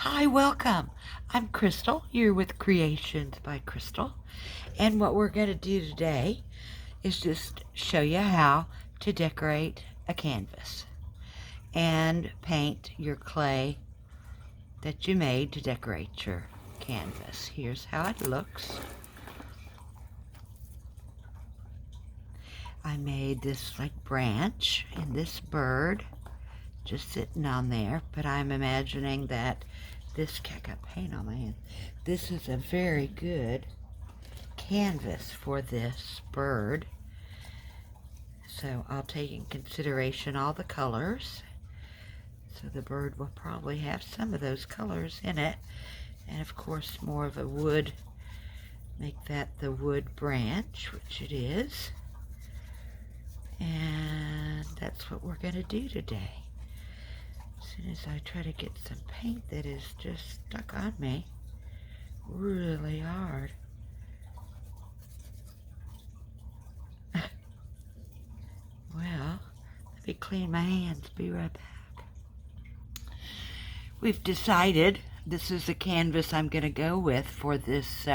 Hi, welcome. I'm Crystal. You're with Creations by Crystal. And what we're going to do today is just show you how to decorate a canvas and paint your clay that you made to decorate your canvas. Here's how it looks. I made this like branch and this bird just sitting on there, but I'm imagining that this, I got paint on my hand. This is a very good canvas for this bird. So I'll take in consideration all the colors. So the bird will probably have some of those colors in it. And of course more of a wood, make that the wood branch, which it is. And that's what we're going to do today. As soon as I try to get some paint that is just stuck on me really hard. Well, let me clean my hands. Be right back. We've decided this is the canvas I'm going to go with for this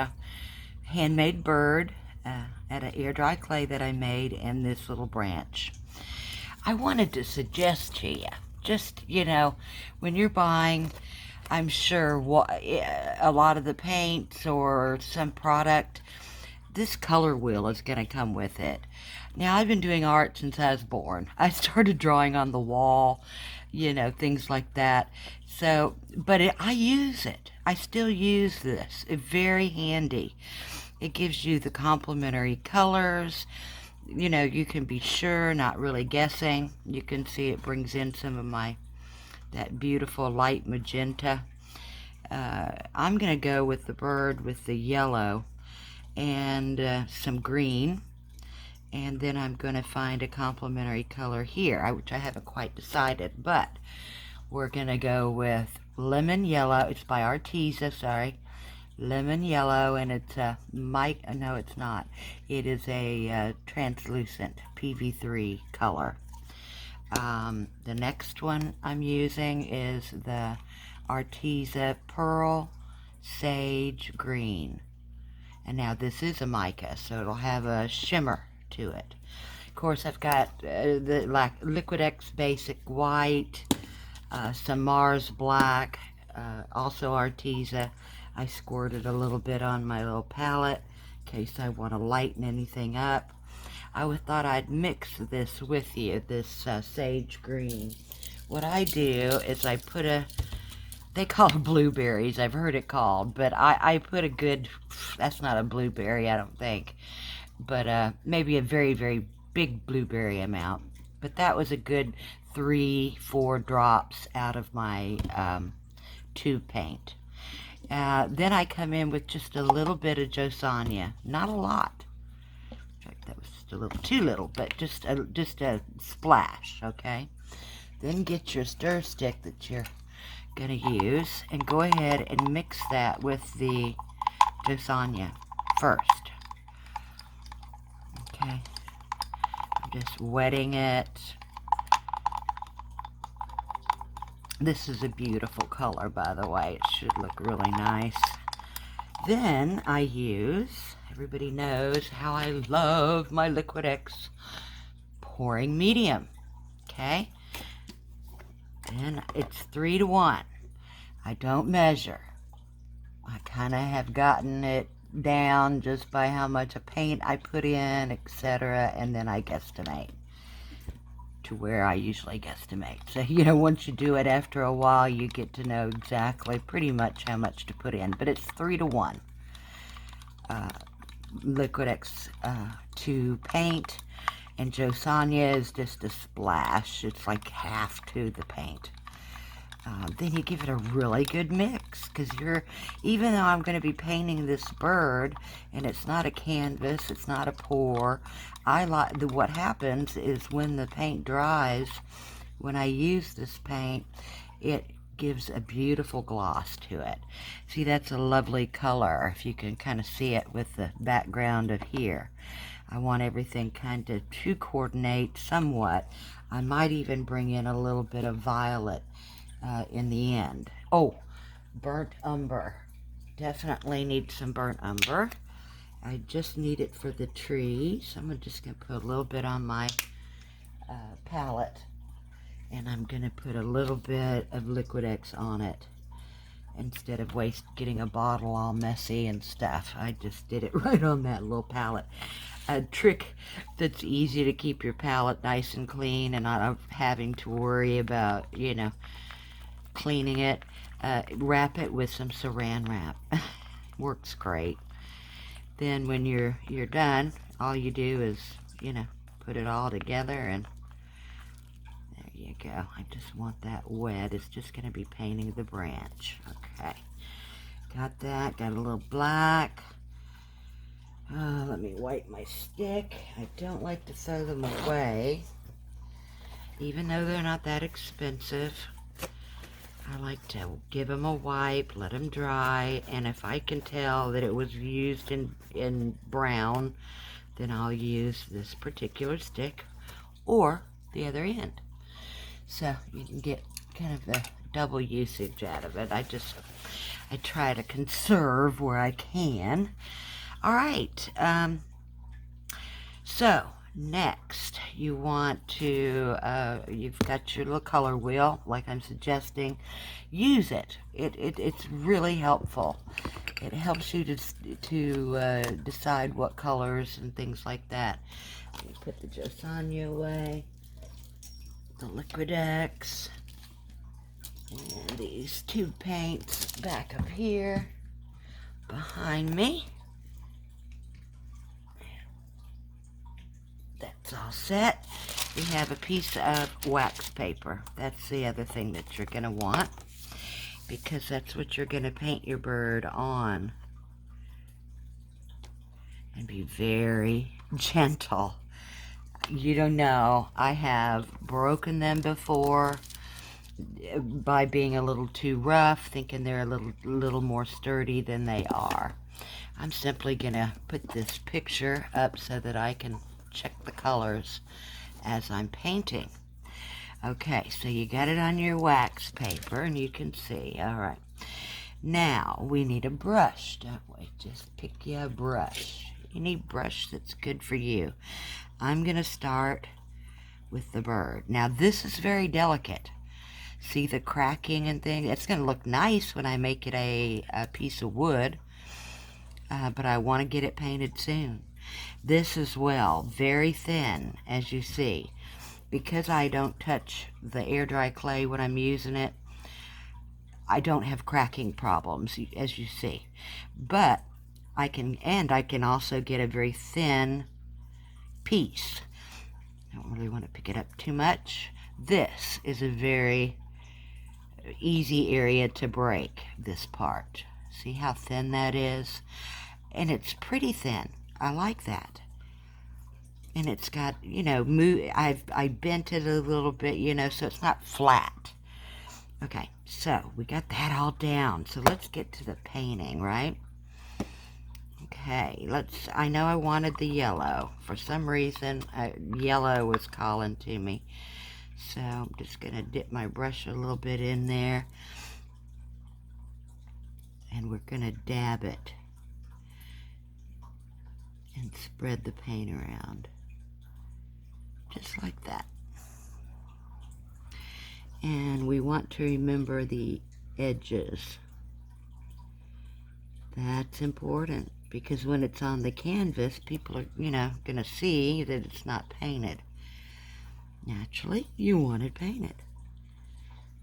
handmade bird at an Airdryclay that I made and this little branch. I wanted to suggest to you, just, when you're buying, I'm sure a lot of the paints or some product, this color wheel is going to come with it. Now, I've been doing art since I was born. I started drawing on the wall, things like that. So, but I use it. I still use this. It's very handy. It gives you the complementary colors. You can be sure, not really guessing. You can see it brings in some of that beautiful light magenta. I'm going to go with the bird with the yellow and some green. And then I'm going to find a complementary color here, which I haven't quite decided. But we're going to go with lemon yellow. It's by Arteza, sorry. Lemon yellow, and it's a no, it's not. It is a translucent PV3 color. The next one I'm using is the Arteza Pearl Sage Green. And now this is a mica, so it'll have a shimmer to it. Of course, I've got the liquitex basic white, some Mars black, also Arteza. I squirted a little bit on my little palette in case I want to lighten anything up. I thought I'd mix this with you, this sage green. What I do is I put they call it blueberries, I've heard it called, but I put a good, that's not a blueberry, I don't think, but maybe a very, very big blueberry amount. But that was a good 3-4 drops out of my tube paint. Then I come in with just a little bit of josonja, not a lot. In fact, that was just a little too little, but just a splash, okay? Then get your stir stick that you're going to use and go ahead and mix that with the josonja first. Okay, I'm just wetting it. This is a beautiful color, by the way. It should look really nice. Then I use, everybody knows how I love my liquitex pouring medium. Okay, and it's 3-to-1. I don't measure. I kind of have gotten it down just by how much of paint I put in, etc., and then I guesstimate to where I usually guesstimate. So, once you do it after a while, you get to know exactly pretty much how much to put in. But it's 3-to-1. Liquitex to paint, and josonja is just a splash. It's like half to the paint. Then you give it a really good mix, because even though I'm going to be painting this bird, and it's not a canvas, it's not a pour, what happens is when the paint dries, when I use this paint, it gives a beautiful gloss to it. See, that's a lovely color, if you can kind of see it with the background of here. I want everything kind of to coordinate somewhat. I might even bring in a little bit of violet in the end. Oh, burnt umber. Definitely need some burnt umber. I just need it for the trees. I'm just going to put a little bit on my palette, and I'm going to put a little bit of liquitex on it instead of getting a bottle all messy and stuff. I just did it right on that little palette. A trick that's easy to keep your palette nice and clean and not having to worry about, you know, cleaning it. Wrap it with some saran wrap. Works great. Then when you're done, all you do is, you know, put it all together, and there you go. I just want that wet. It's just going to be painting the branch. Okay. Got that. Got a little black. Let me wipe my stick. I don't like to throw them away, even though they're not that expensive. I like to give them a wipe, let them dry, and if I can tell that it was used in brown, then I'll use this particular stick or the other end. So you can get kind of the double usage out of it. I try to conserve where I can. All right, so next you want to, you've got your little color wheel, like I'm suggesting. Use it. It's really helpful. It helps you to decide what colors and things like that. Let me put the josonja away, the liquitex, and these two paints back up here behind me. That's all set. We have a piece of wax paper. That's the other thing that you're going to want, because that's what you're going to paint your bird on. And be very gentle. You don't know, I have broken them before by being a little too rough, thinking they're a little more sturdy than they are. I'm simply going to put this picture up so that I can check the colors as I'm painting. Okay, so you got it on your wax paper, and you can see. All right, now we need a brush, don't we? Just pick you a brush, any brush that's good for you. I'm gonna start with the bird. Now this is very delicate. See the cracking and thing? It's gonna look nice when I make it a piece of wood, but I want to get it painted soon. This as well, very thin, as you see. Because I don't touch the Airdryclay when I'm using it, I don't have cracking problems, as you see. But I can also get a very thin piece. I don't really want to pick it up too much. This is a very easy area to break, this part. See how thin that is? And it's pretty thin. I like that. And it's got, you know, I bent it a little bit, you know, so it's not flat. Okay, so we got that all down. So let's get to the painting, right? Okay, I know I wanted the yellow. For some reason, yellow was calling to me. So I'm just going to dip my brush a little bit in there. And we're going to dab it. And spread the paint around. Just like that. And we want to remember the edges. That's important, because when it's on the canvas, people are, you know, going to see that it's not painted. Naturally, you want it painted.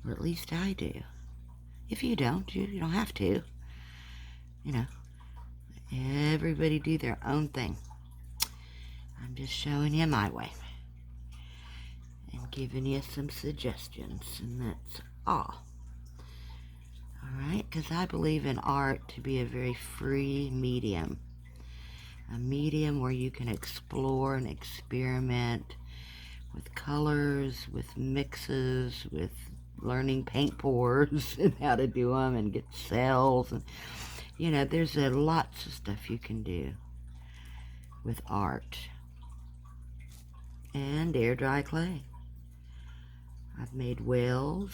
Or at least I do. If you don't, you don't have to. You know, everybody do their own thing. I'm just showing you my way. And giving you some suggestions, and that's all. Alright, because I believe in art to be a very free medium. A medium where you can explore and experiment with colors, with mixes, with learning paint pours and how to do them and get cells. And, you know, there's lots of stuff you can do with art. And Airdryclay. I've made whales.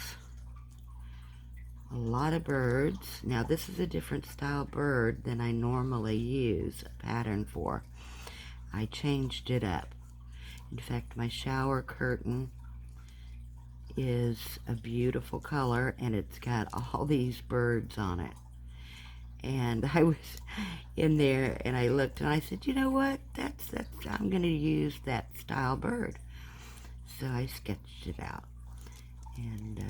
a lot of birds. Now this is a different style bird than I normally use a pattern for. I changed it up. In fact, my shower curtain is a beautiful color, and it's got all these birds on it. And I was in there, and I looked, and I said, you know what? That's I'm going to use that style bird. So I sketched it out, and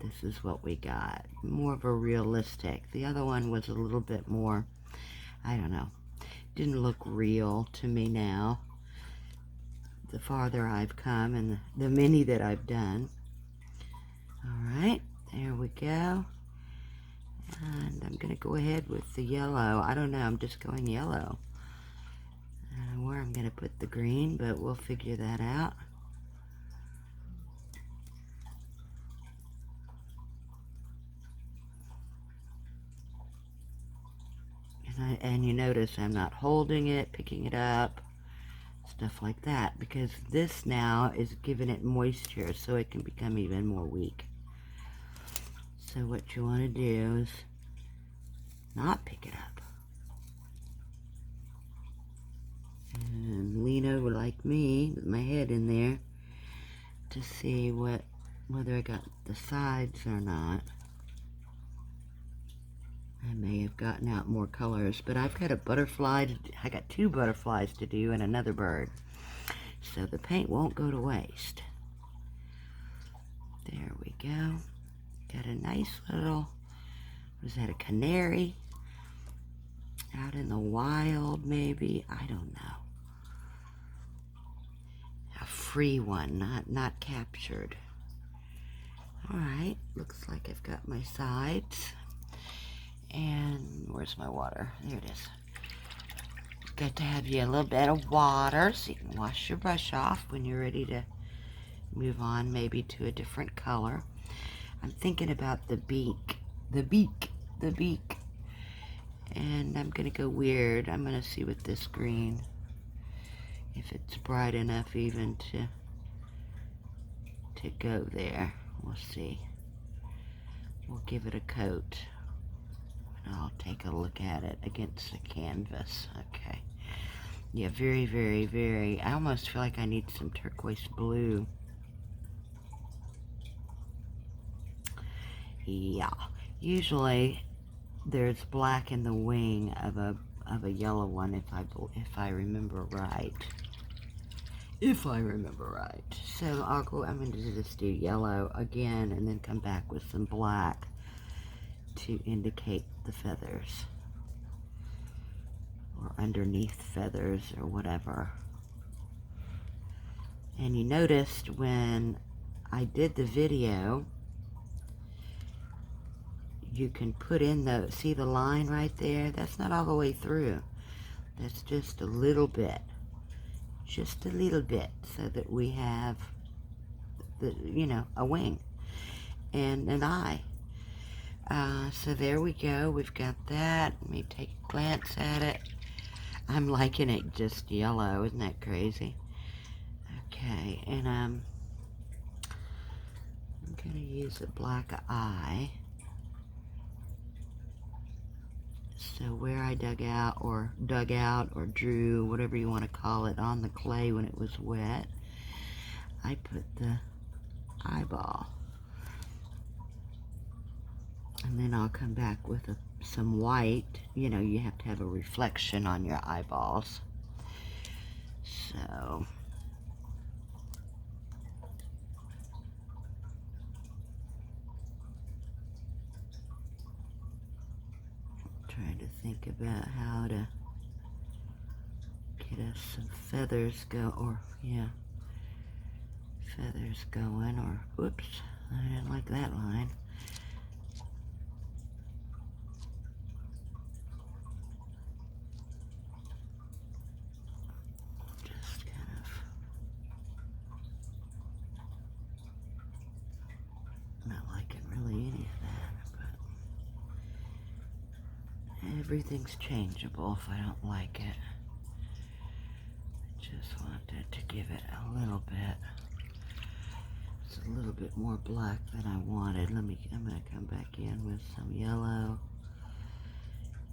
this is what we got. More of a realistic. The other one was a little bit more, I don't know, didn't look real to me now. The farther I've come and the many that I've done. All right, there we go. And I'm going to go ahead with the yellow. I don't know, I'm just going yellow. I don't know where I'm going to put the green, but we'll figure that out. And you notice I'm not holding it, picking it up, stuff like that, because this now is giving it moisture so it can become even more weak. So what you want to do is not pick it up and lean over like me with my head in there to see whether I got the sides or not. I may have gotten out more colors, but I've got a butterfly. I got 2 butterflies to do and another bird, so the paint won't go to waste. There we go. Got a nice little, was that a canary? Out in the wild, maybe? I don't know. A free one, not captured. All right, looks like I've got my sides. And where's my water? There it is. Got to have you a little bit of water so you can wash your brush off when you're ready to move on maybe to a different color. I'm thinking about the beak. The beak. And I'm going to go weird. I'm going to see with this green if it's bright enough even to go there. We'll see. We'll give it a coat. I'll take a look at it against the canvas. Okay. Yeah, very, very, very. I almost feel like I need some turquoise blue. Yeah. Usually there's black in the wing of a yellow one if I remember right. So I'm going to just do yellow again and then come back with some black to indicate the feathers or underneath feathers or whatever. And you noticed when I did the video, you can put in see the line right there? That's not all the way through. That's just a little bit. Just a little bit so that we have a wing and an eye. So there we go. We've got that. Let me take a glance at it. I'm liking it just yellow. Isn't that crazy? Okay, and I'm going to use a black eye. So where I dug out or drew, whatever you want to call it, on the clay when it was wet, I put the eyeball. And then I'll come back with some white. You know, you have to have a reflection on your eyeballs. So trying to think about how to get us some feathers feathers going, or oops, I didn't like that line. Just kind of not liking really any of that, but everything's changeable if I don't like it. I just wanted to give it a little bit It's a little bit more black than I wanted. I'm gonna come back in with some yellow.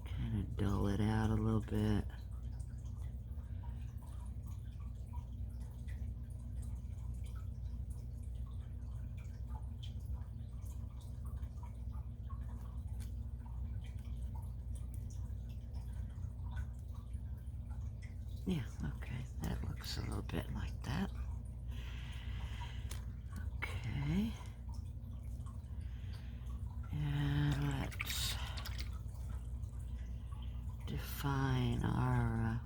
Kind of dull it out a little bit. Yeah, okay, that looks a little bit like that. Okay. And let's define our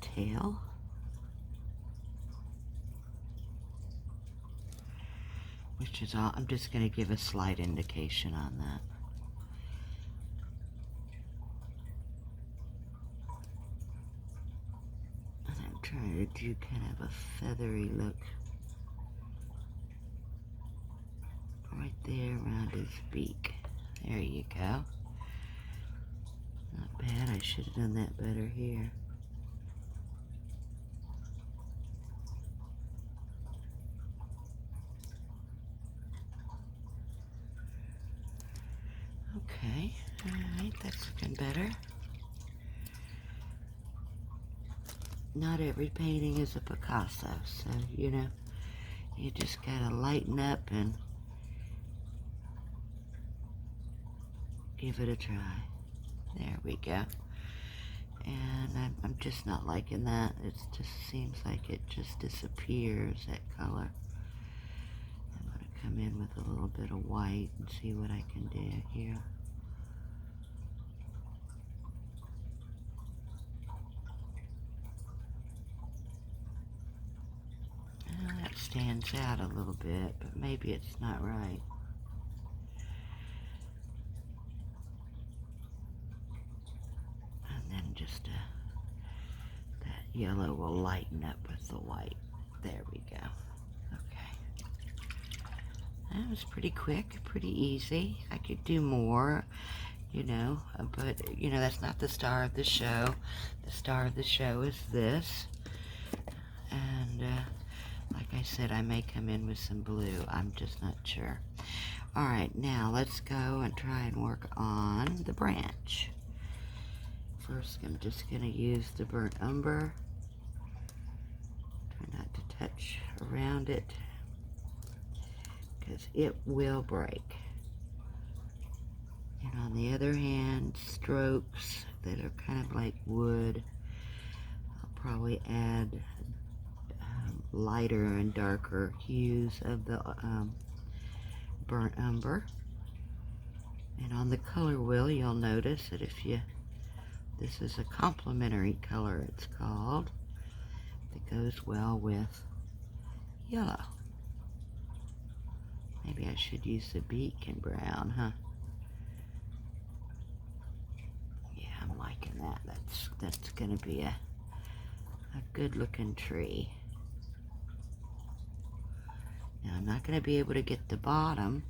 tail. Which is all, I'm just going to give a slight indication on that. And I'm trying to do kind of a feathery look right there around his beak. There you go. Not bad. I should have done that better here. Okay, alright, that's looking better. Not every painting is a Picasso, so, you know, you just gotta lighten up and give it a try. There we go. And I'm just not liking that. It just seems like it just disappears, that color. I'm going to come in with a little bit of white and see what I can do here. That stands out a little bit, but maybe it's not right. And then just that yellow will lighten up with the white. There we go. Okay. That was pretty quick, pretty easy. I could do more, you know, but, you know, that's not the star of the show. The star of the show is this. And, like I said, I may come in with some blue. I'm just not sure. All right, now let's go and try and work on the branch. First, I'm just going to use the burnt umber. Try not to touch around it because it will break. And on the other hand, strokes that are kind of like wood, I'll probably add lighter and darker hues of the burnt umber. And on the color wheel, you'll notice that this is a complementary color, it's called, that goes well with yellow. Maybe I should use the beak in brown, huh? Yeah, I'm liking that. That's gonna be a good looking tree. Now I'm not going to be able to get the bottom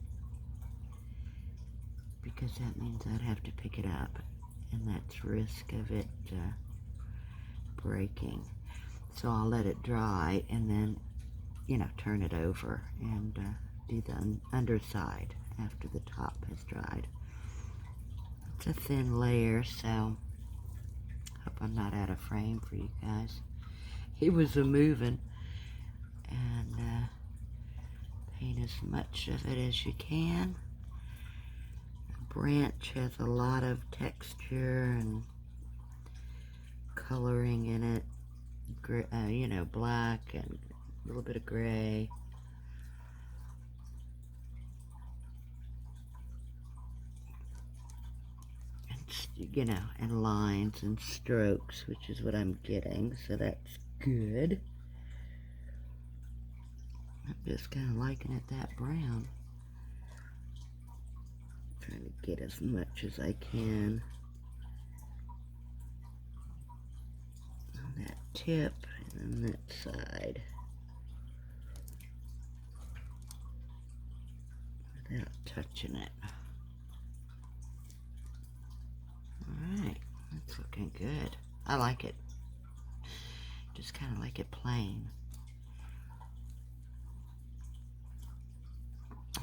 because that means I'd have to pick it up, and that's risk of it breaking. So I'll let it dry and then, you know, turn it over and do the underside after the top has dried. It's a thin layer, so hope I'm not out of frame for you guys. He was a-moving, and paint as much of it as you can. The branch has a lot of texture and coloring in it, you know, black and a little bit of gray. And, you know, and lines and strokes, which is what I'm getting, so that's good. I'm just kind of liking it that brown. Trying to get as much as I can on that tip and on that side without touching it. Alright, that's looking good. I like it. Just kind of like it plain.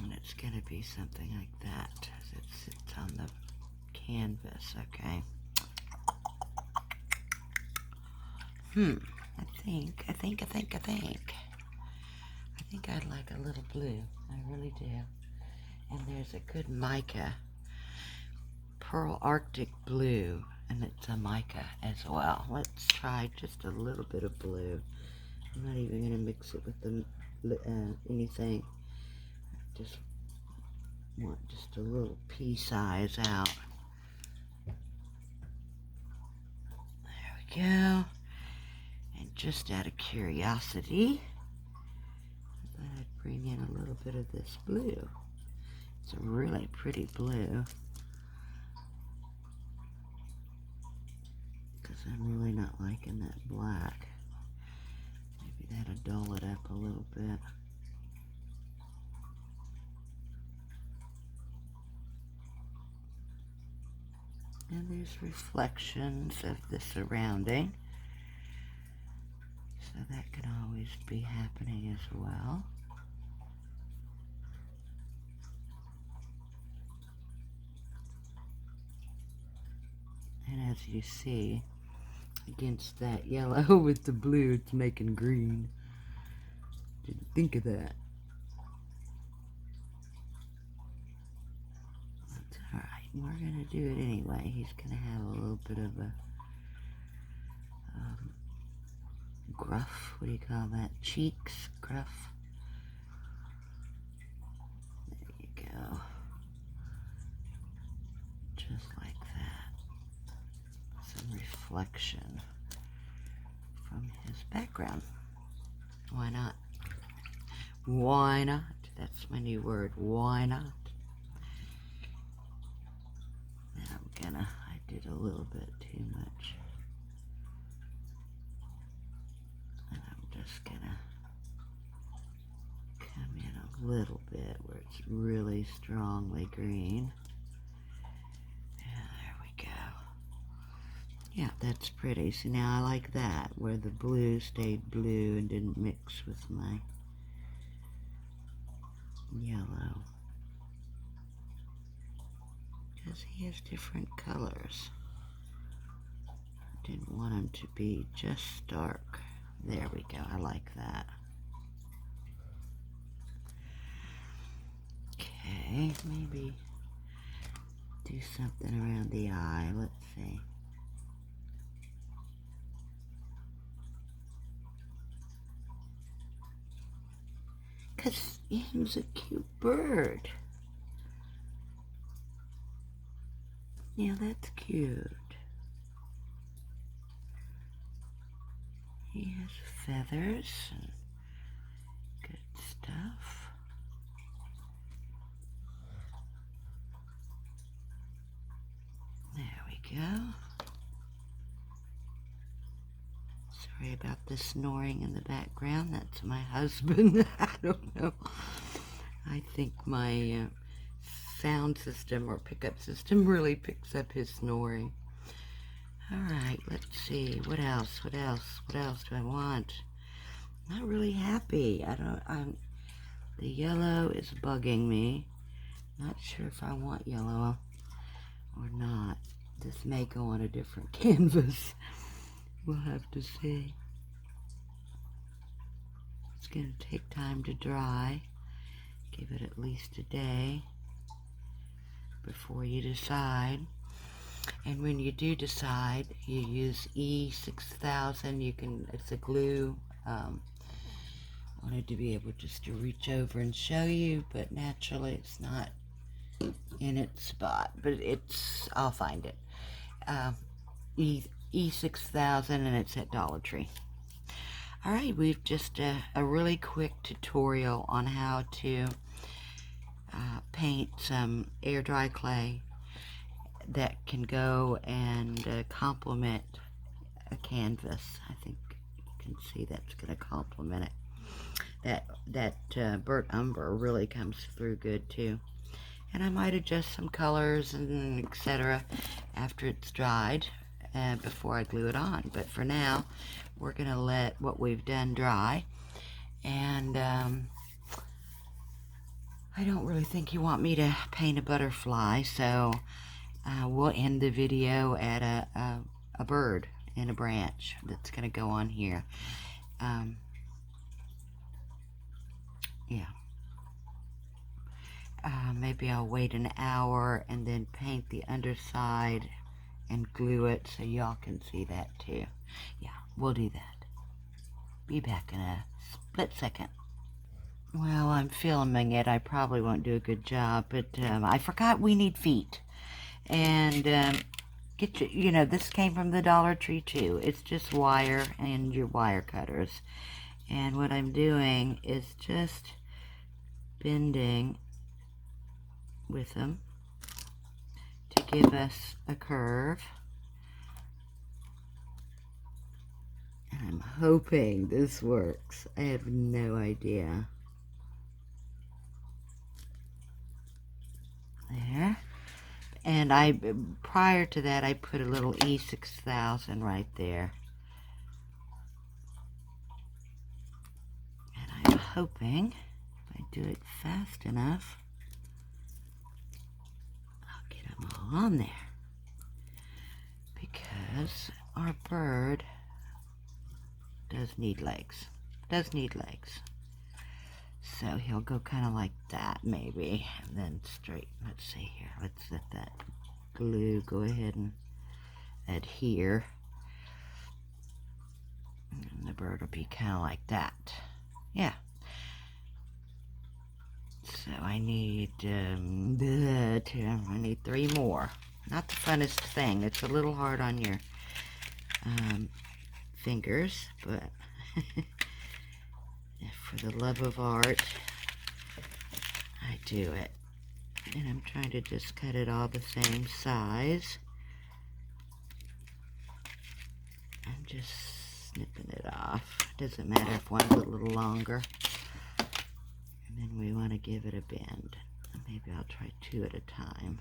And it's going to be something like that as it sits on the canvas, okay? I think I'd like a little blue. I really do. And there's a good mica, Pearl Arctic blue, and it's a mica as well. Let's try just a little bit of blue. I'm not even going to mix it with the anything. I just want just a little pea size out. There we go. And just out of curiosity, I thought I'd bring in a little bit of this blue. It's a really pretty blue. Because I'm really not liking that black. Maybe that'll dull it up a little bit. And there's reflections of the surrounding. So that can always be happening as well. And as you see, against that yellow with the blue, it's making green. Didn't think of that. That's alright. We're going to do it anyway. He's going to have a little bit of a gruff. What do you call that? Cheeks? Gruff? There you go. Just like that. Some reflection from his background. Why not? Why not? That's my new word. Why not? Now I did a little bit too much. And I'm just gonna come in a little bit where it's really strongly green. There we go. Yeah, that's pretty. See, now I like that, where the blue stayed blue and didn't mix with my yellow. Because he has different colors. Didn't want him to be just dark. There we go. I like that. Okay, maybe do something around the eye. Let's see. Because he's a cute bird. Yeah, that's cute. He has feathers and good stuff. There we go. Sorry about the snoring in the background. That's my husband. I don't know. I think my sound system or pickup system really picks up his snoring. Alright, let's see. What else? What else do I want? I'm not really happy. The yellow is bugging me. Not sure if I want yellow or not. This may go on a different canvas. We'll have to see. It's going to take time to dry. Give it at least a day before you decide. And when you do decide, you use E6000. It's a glue. Wanted to be able just to reach over and show you, but naturally it's not in its spot. But I'll find it. E6000, and it's at Dollar Tree. Alright, we've just a really quick tutorial on how to paint some Airdryclay that can go and complement a canvas. I think you can see that's going to complement it. That burnt umber really comes through good too. And I might adjust some colors and etc. after it's dried before I glue it on. But for now, we're going to let what we've done dry. And I don't really think you want me to paint a butterfly, so we'll end the video at a bird and a branch that's going to go on here. Yeah. Maybe I'll wait an hour and then paint the underside and glue it so y'all can see that too. Yeah, we'll do that. Be back in a split second. Well, I'm filming it. I probably won't do a good job, but I forgot we need feet. And you know, this came from the Dollar Tree too. It's just wire and your wire cutters. And what I'm doing is just bending with them to give us a curve. And I'm hoping this works. I have no idea. There. And prior to that, I put a little E6000 right there. And I'm hoping if I do it fast enough, I'll get them all on there. Because our bird does need legs. So he'll go kind of like that maybe, and then straight. Let's see here. Let's let that glue go ahead and adhere. And the bird will be kind of like that. Yeah. So I need I need 3 more. Not the funnest thing. It's a little hard on your fingers, but for the love of art, I do it. And I'm trying to just cut it all the same size. I'm just snipping it off. Doesn't matter if one's a little longer. And then we want to give it a bend. Maybe I'll try 2 at a time.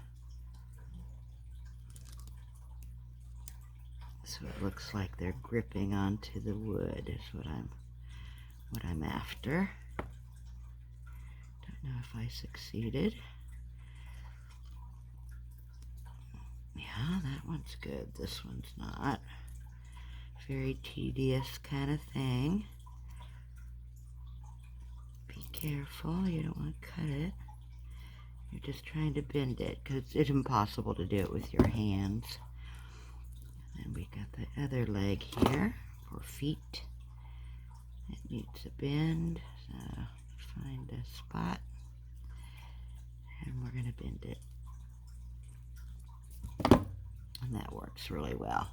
So it looks like they're gripping onto the wood is what I'm after. Don't know if I succeeded. Yeah, that one's good. This one's not. Very tedious kind of thing. Be careful, you don't want to cut it. You're just trying to bend it because it's impossible to do it with your hands. And we got the other leg here for feet. It needs a bend, so find a spot and we're going to bend it. And that works really well.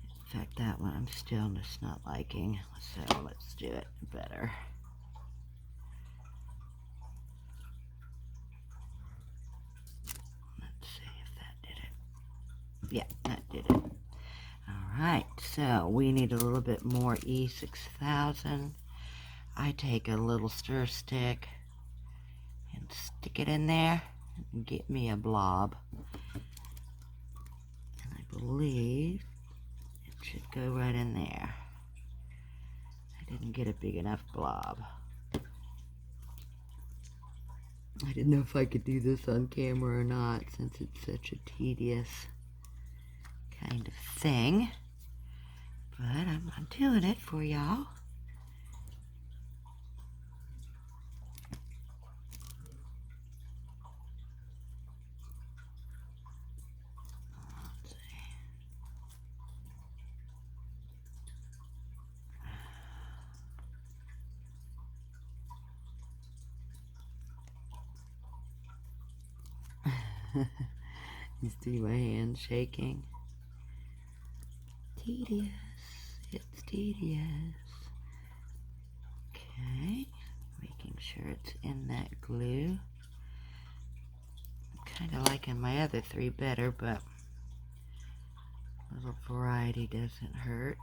In fact, that one I'm still just not liking, so let's do it better. Let's see if that did it. Yeah, that did it. Alright, so we need a little bit more E6000. I take a little stir stick and stick it in there and get me a blob. And I believe it should go right in there. I didn't get a big enough blob. I didn't know if I could do this on camera or not since it's such a tedious kind of thing. But I'm doing it for y'all. You see my hand shaking? Tedious. It's tedious. Okay. Making sure it's in that glue. I'm kind of liking my other 3 better, but a little variety doesn't hurt.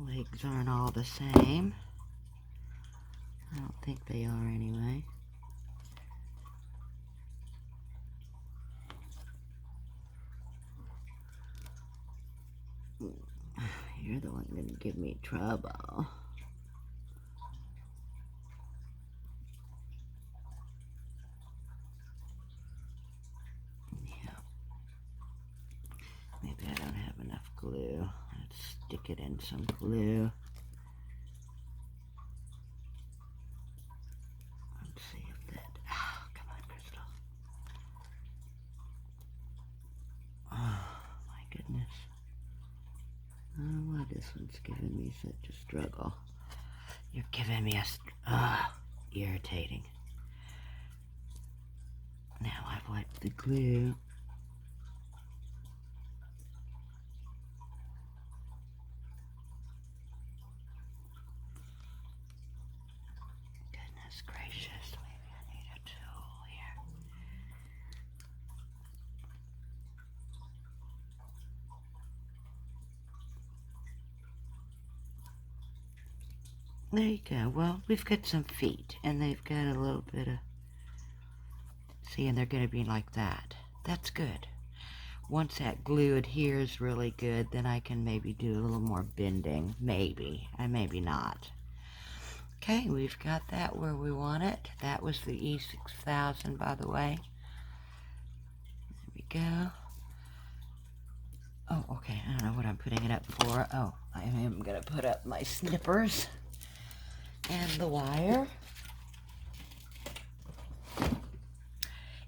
Legs aren't all the same. I don't think they are anyway. You're the one gonna give me trouble. stick it in some glue. Let's see if that, oh, come on, Crystal. Oh, my goodness. Oh, why this one's giving me such a struggle. You're giving me a, irritating. Now I've wiped the glue. Goodness gracious, maybe I need a tool here. There you go. Well, we've got some feet, and they've got a little bit of, see, and they're going to be like that. That's good. Once that glue adheres really good, then I can maybe do a little more bending. Maybe. Maybe not. Okay, we've got that where we want it. That was the E6000, by the way. There we go. Oh, okay. I don't know what I'm putting it up for. Oh, I am going to put up my snippers and the wire.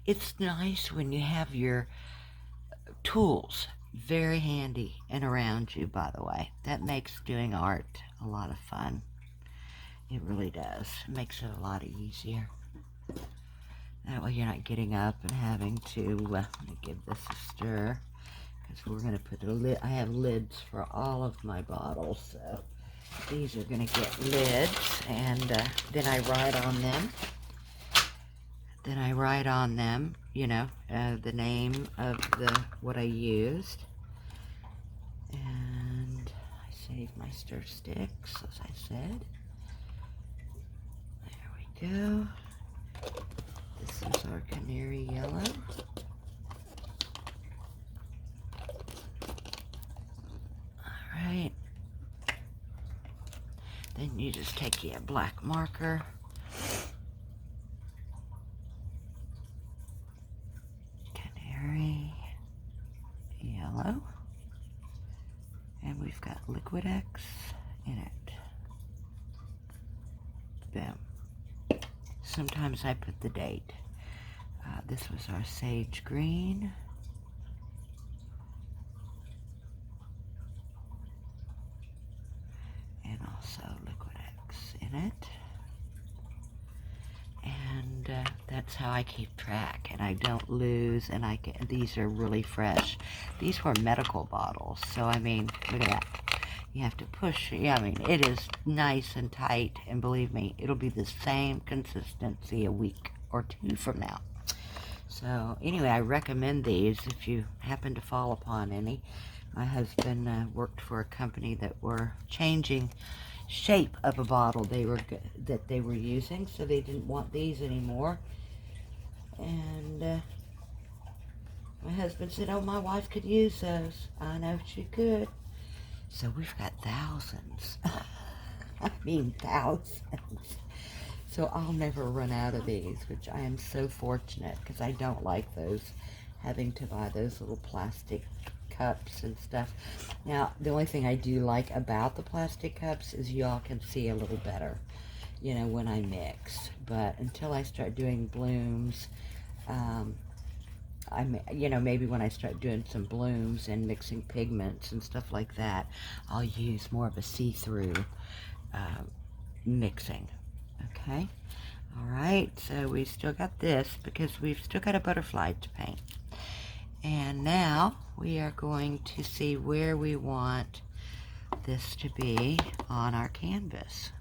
It's nice when you have your tools very handy and around you, by the way. That makes doing art a lot of fun. It really does. It makes it a lot easier. That way you're not getting up and having to, let me give this a stir, because we're going to put a lid. I have lids for all of my bottles, so these are going to get lids, and then I write on them. Then I write on them, you know, the name of what I used. And I save my stir sticks, as I said. There we go. This is our canary yellow. Alright. Then you just take your black marker. Canary yellow. And we've got liquitex in it. Boom. Sometimes I put the date. This was our sage green. And also liquitex in it. And that's how I keep track, and I don't lose, and these are really fresh. These were medical bottles, so I mean, look at that. You have to push. Yeah, I mean, it is nice and tight, and believe me, it'll be the same consistency a week or two from now. So anyway, I recommend these if you happen to fall upon any. My husband worked for a company that were changing shape of a bottle that they were using, so they didn't want these anymore. And my husband said, "Oh, my wife could use those." I know she could. So we've got thousands. I mean thousands. So I'll never run out of these, which I am so fortunate, because I don't like those, having to buy those little plastic cups and stuff. Now, the only thing I do like about the plastic cups is y'all can see a little better, you know, when I mix. But until I start doing blooms, you know, maybe when I start doing some blooms and mixing pigments and stuff like that, I'll use more of a see-through mixing. Okay, all right, so we still got this because we've still got a butterfly to paint. And now we are going to see where we want this to be on our canvas.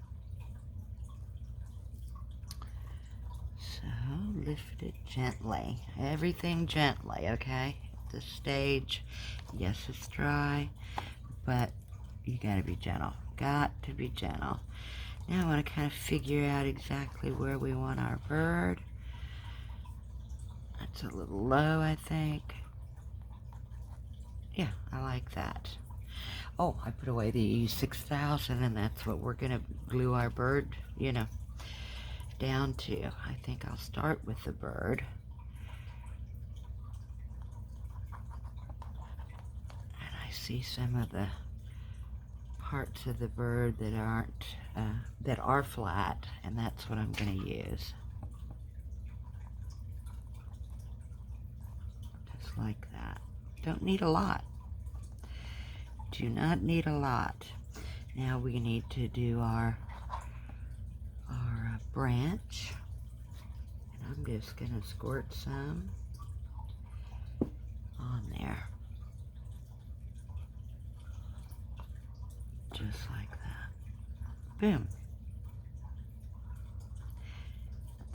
So lift it gently, everything gently, okay? The stage, yes, it's dry, but you gotta be gentle, got to be gentle. Now I want to kind of figure out exactly where we want our bird. That's a little low, I think. Yeah, I like that. Oh, I put away the E6000, and that's what we're going to glue our bird, you know, down to. I think I'll start with the bird. And I see some of the parts of the bird that aren't, that are flat, and that's what I'm going to use. Just like that. Don't need a lot. Do not need a lot. Now we need to do our branch. And I'm just going to squirt some on there. Just like that. Boom.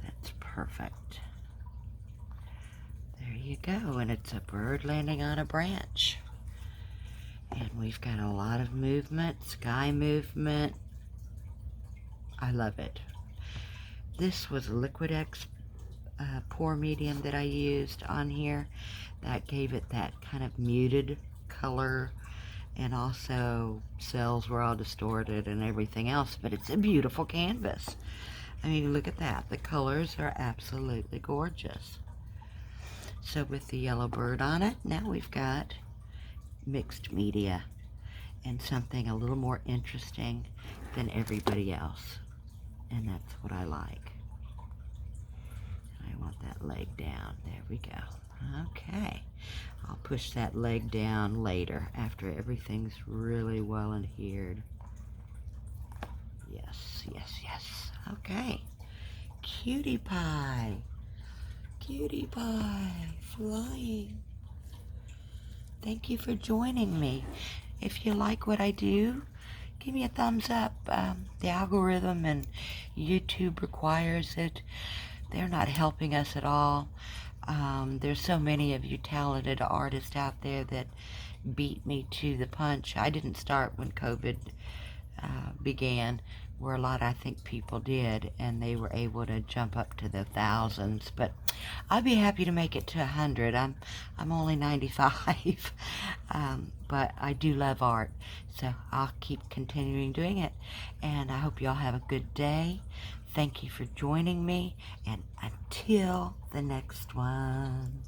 That's perfect. There you go. And it's a bird landing on a branch. And we've got a lot of movement, sky movement. I love it. This was a liquitex pour medium that I used on here. That gave it that kind of muted color, and also cells were all distorted and everything else, but it's a beautiful canvas. I mean, look at that. The colors are absolutely gorgeous. So with the yellow bird on it, now we've got mixed media and something a little more interesting than everybody else. And that's what I like. I want that leg down. There we go. Okay. I'll push that leg down later after everything's really well adhered. Yes, yes, yes. Okay. Cutie pie. Cutie pie. Flying. Thank you for joining me. If you like what I do, give me a thumbs up. The algorithm and YouTube requires it. They're not helping us at all. There's so many of you talented artists out there that beat me to the punch. I didn't start when COVID began, where a lot, I think, people did, and they were able to jump up to the thousands. But I'd be happy to make it to 100. I'm only 95, but I do love art, so I'll keep continuing doing it. And I hope y'all have a good day. Thank you for joining me, and until the next one.